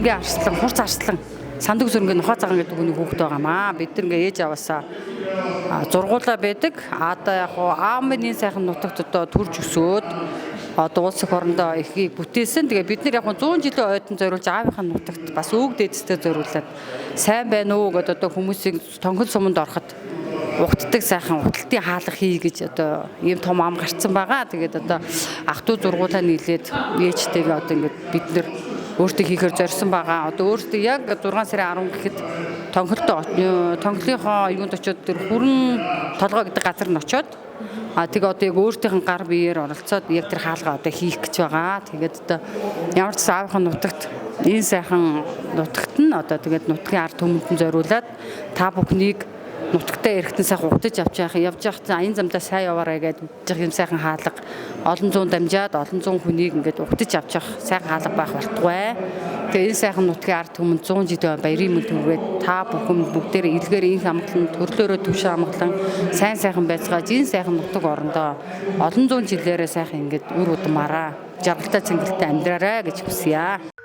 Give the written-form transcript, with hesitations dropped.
биднэрийн арслан, хурц арслан, сандаг сөрөнгө нохоо цагаан гэдэг үнийг хүүхэд байгаамаа. Бид нар ингээ ээж аваасаа зургуулаа байдаг. Одоо яг аав минь сайхан нутагт одоо төрж өсөөд одоо улс их орондоо ихийг бүтээсэн. Тэгээ бид нар яг 100 жилийн ойдон зориулж аавынхаа нутагт бас өвөг дээдстэй зориулаад сайн байна уу гэдээ одоо хүмүүсийг тонгол суманд ороход угтдаг сайхан уталтын хаалга хий гэж одоо ийм том ам гарцсан байгаа. Тэгээд одоо ах トゥ зургуулаа нийлээд ээжтэйгээ одоо ингээд бид нар өөртөө хийхээр зорьсон байгаа. Одоо өөртөө яг 6 сарын 10 гэхэд тонголынхоо юунд очиод тэр хүрэн толгой гэдэг газар нь очиод тэгээ одоо яг өөртөөх нь гар биеэр оролцоод яг тэр хаалгаа одоо хийх гэж байгаа. Тэгээд одоо ямар ч аавынхаа нутагт энэ сайхан нутагт нь одоо тэгээд нутгийн ард түмэнд зориулаад та бүхнийг нутагтаа эргэтэн сайхан угтаж явж явах аян замдаа сайн яваарай гэдэг юм сайхан хаалга олон зуун дамжаад олон зуун хүнийг ингээд угтаж авч явах сайхан хаалга байх болтугай. Тэгээ энэ сайхан нутгийн ард түмэнд 100 жилийн баярын мэнд хүргээд та бүхэн бүгдээрээ илгээр инх амгалан төрлөөрөө төвшин амгалан сайн байцгааж энэ сайхан нутаг орондоо олон зуун жилээрээ сайхан ингээд үр удмаараа жаргалтай цэнгэлтэй амьдраарай гэж хүсье.